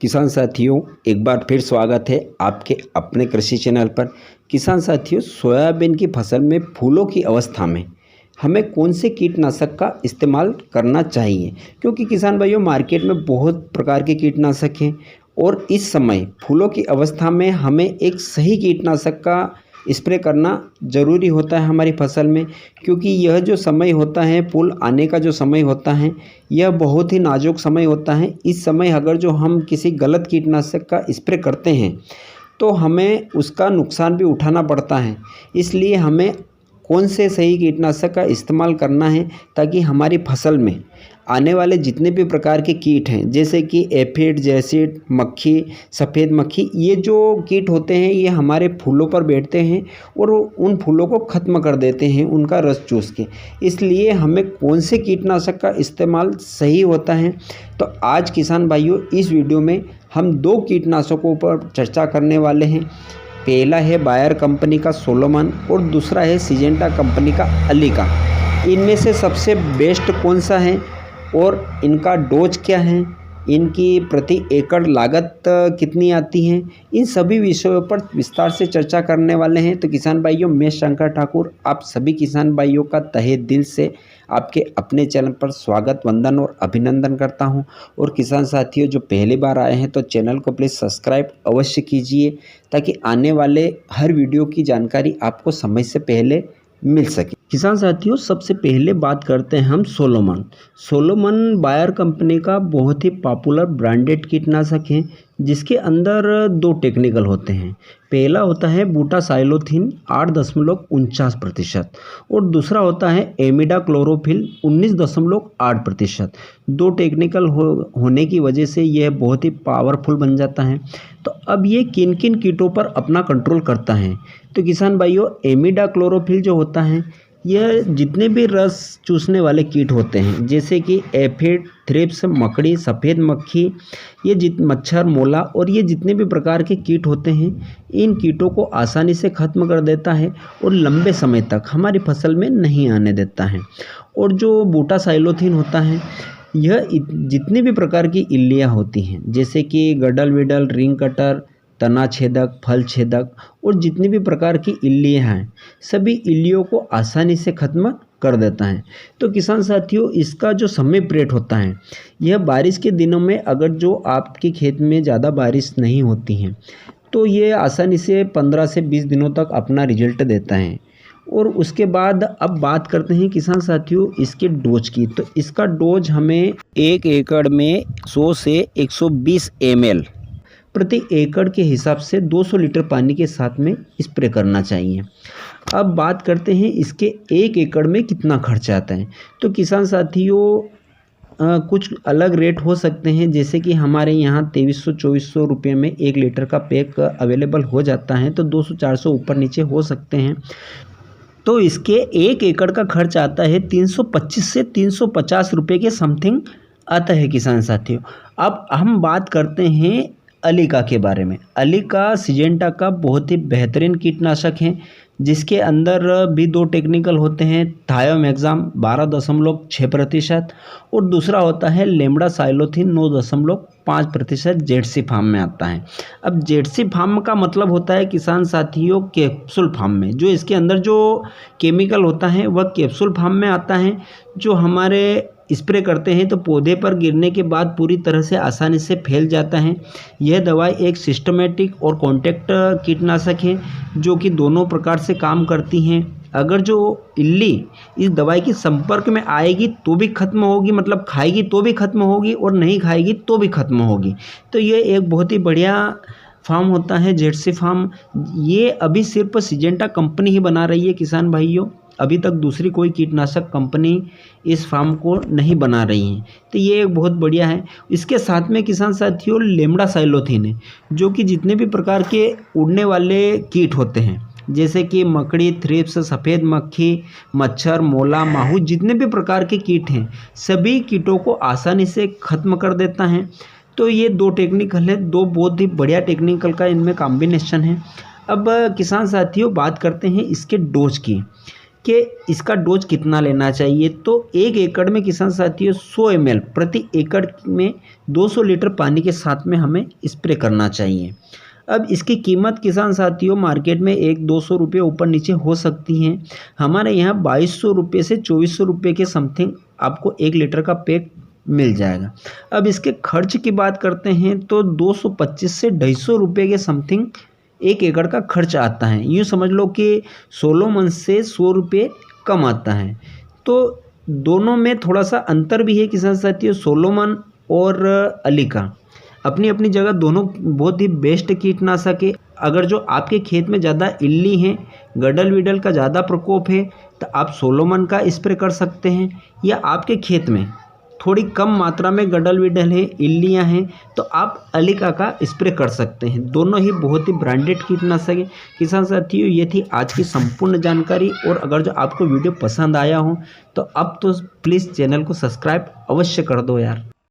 किसान साथियों, एक बार फिर स्वागत है आपके अपने कृषि चैनल पर। किसान साथियों, सोयाबीन की फसल में फूलों की अवस्था में हमें कौन से कीटनाशक का इस्तेमाल करना चाहिए? क्योंकि किसान भाइयों, मार्केट में बहुत प्रकार के कीटनाशक हैं और इस समय फूलों की अवस्था में हमें एक सही कीटनाशक का स्प्रे करना ज़रूरी होता है हमारी फसल में। क्योंकि यह जो समय होता है, फूल आने का जो समय होता है, यह बहुत ही नाजुक समय होता है। इस समय अगर जो हम किसी गलत कीटनाशक का स्प्रे करते हैं तो हमें उसका नुकसान भी उठाना पड़ता है। इसलिए हमें कौन से सही कीटनाशक का इस्तेमाल करना है ताकि हमारी फसल में आने वाले जितने भी प्रकार के कीट हैं, जैसे कि एफिड, जैसिड, मक्खी, सफ़ेद मक्खी, ये जो कीट होते हैं ये हमारे फूलों पर बैठते हैं और उन फूलों को ख़त्म कर देते हैं उनका रस चूस के। इसलिए हमें कौन से कीटनाशक का इस्तेमाल सही होता है, तो आज किसान भाइयों इस वीडियो में हम दो कीटनाशकों पर चर्चा करने वाले हैं। पहला है बायर कंपनी का सोलोमन और दूसरा है सिजेंटा कंपनी का अलीका। इनमें से सबसे बेस्ट कौन सा है और इनका डोज क्या है, इनकी प्रति एकड़ लागत कितनी आती है, इन सभी विषयों पर विस्तार से चर्चा करने वाले हैं। तो किसान भाइयों, मैं शंकर ठाकुर आप सभी किसान भाइयों का तहे दिल से आपके अपने चैनल पर स्वागत, वंदन और अभिनंदन करता हूं। और किसान साथियों, जो पहली बार आए हैं तो चैनल को प्लीज़ सब्सक्राइब अवश्य कीजिए ताकि आने वाले हर वीडियो की जानकारी आपको समय से पहले मिल सके। किसान साथियों, सबसे पहले बात करते हैं हम सोलोमन। सोलोमन बायर कंपनी का बहुत ही पॉपुलर ब्रांडेड कीटनाशक है, जिसके अंदर दो टेक्निकल होते हैं। पहला होता है बूटासाइलोथिन 8.49% और दूसरा होता है एमिडाक्लोरोफिल 19.8%। दो टेक्निकल होने की वजह से यह बहुत ही पावरफुल बन जाता है। तो अब ये किन किन कीटों पर अपना कंट्रोल करता है? तो किसान भाइयों, एमिडाक्लोरोफिल जो होता है यह जितने भी रस चूसने वाले कीट होते हैं, जैसे कि एफिड, थ्रिप्स, मकड़ी, सफ़ेद मक्खी, ये मच्छर, मोला और ये जितने भी प्रकार के कीट होते हैं, इन कीटों को आसानी से ख़त्म कर देता है और लंबे समय तक हमारी फसल में नहीं आने देता है। और जो बूटासाइलोथिन होता है, यह जितने भी प्रकार की इल्लियाँ होती हैं, जैसे कि गडल विडल, रिंग कटर, तना छेदक, फल छेदक और जितनी भी प्रकार की इल्लियाँ हैं, सभी इल्लियों को आसानी से ख़त्म कर देता है। तो किसान साथियों, इसका जो समय पीरियड होता है, यह बारिश के दिनों में, अगर जो आपके खेत में ज़्यादा बारिश नहीं होती है तो ये आसानी से 15 से 20 दिनों तक अपना रिजल्ट देता है। और उसके बाद अब बात करते हैं किसान साथियों इसके डोज की। तो इसका डोज हमें 1 एकड़ में 100 से 120 ml प्रति एकड़ के हिसाब से 200 लीटर पानी के साथ में स्प्रे करना चाहिए। अब बात करते हैं इसके 1 एकड़ में कितना खर्च आता है। तो किसान साथियों, कुछ अलग रेट हो सकते हैं, जैसे कि हमारे यहाँ 2300-2400 रुपये में 1 लीटर का पैक अवेलेबल हो जाता है, तो 200-400 ऊपर नीचे हो सकते हैं। तो इसके 1 एकड़ का खर्च आता है 325 से 350 रुपये के समथिंग आता है किसान साथियों। अब हम बात करते हैं अलीका के बारे में। अलीका सिजेंटा का बहुत ही बेहतरीन कीटनाशक है, जिसके अंदर भी दो टेक्निकल होते हैं। थायोमैक्साम 12.6% और दूसरा होता है लेम्डासाइलोथिन 9.5% जेडसी फार्म में आता है। अब जेडसी फार्म का मतलब होता है किसान साथियों कैप्सूल फार्म में। जो इसके अंदर जो केमिकल होता है वह कैप्सूल फार्म में आता है, जो हमारे स्प्रे करते हैं तो पौधे पर गिरने के बाद पूरी तरह से आसानी से फैल जाता है। यह दवाई एक सिस्टमेटिक और कॉन्टैक्ट कीटनाशक है, जो कि दोनों प्रकार से काम करती हैं। अगर जो इल्ली इस दवाई के संपर्क में आएगी तो भी खत्म होगी, मतलब खाएगी तो भी खत्म होगी और नहीं खाएगी तो भी खत्म होगी। तो ये एक बहुत ही बढ़िया फार्म होता है जेडसी फार्म। ये अभी सिर्फ सिजेंटा कंपनी ही बना रही है किसान भाइयों, अभी तक दूसरी कोई कीटनाशक कंपनी इस फार्म को नहीं बना रही है। तो ये एक बहुत बढ़िया है। इसके साथ में किसान साथियों लेम्डासाइलोथिन है, जो कि जितने भी प्रकार के उड़ने वाले कीट होते हैं, जैसे कि मकड़ी, थ्रिप्स, सफ़ेद मक्खी, मच्छर, मोला, माहू, जितने भी प्रकार के कीट हैं, सभी कीटों को आसानी से ख़त्म कर देता है। तो ये दो टेक्निकल है, दो बहुत ही बढ़िया टेक्निकल का इनमें कॉम्बिनेशन है। अब किसान साथियों बात करते हैं इसके डोज की। कि इसका डोज कितना लेना चाहिए। तो 1 एकड़ में किसान साथियों 100 ml प्रति एकड़ में 200 लीटर पानी के साथ में हमें स्प्रे करना चाहिए। अब इसकी कीमत किसान साथियों मार्केट में 1-200 रुपये ऊपर नीचे हो सकती हैं। हमारे यहाँ 2200 रुपये से 2400 रुपये के समथिंग आपको 1 लीटर का पैक मिल जाएगा। अब इसके खर्च की बात करते हैं तो 225 से 250 रुपये के समथिंग 1 एकड़ का खर्च आता है। यूँ समझ लो कि 16 मन से 100 रुपये कम आता है। तो दोनों में थोड़ा सा अंतर भी है किसान साथियों। सोलोमन और अलीका अपनी अपनी जगह दोनों बहुत ही बेस्ट कीटनाशक है। अगर जो आपके खेत में ज़्यादा इल्ली हैं, गडल विडल का ज़्यादा प्रकोप है, तो आप सोलोमन का स्प्रे कर सकते हैं। या आपके खेत में थोड़ी कम मात्रा में गडल विडल है, इल्लियाँ हैं, तो आप अलीका का स्प्रे कर सकते हैं। दोनों ही बहुत ही ब्रांडेड कीटनाशक है। किसान साथियों, ये थी आज की संपूर्ण जानकारी। और अगर जो आपको वीडियो पसंद आया हो तो अब तो प्लीज़ चैनल को सब्सक्राइब अवश्य कर दो यार।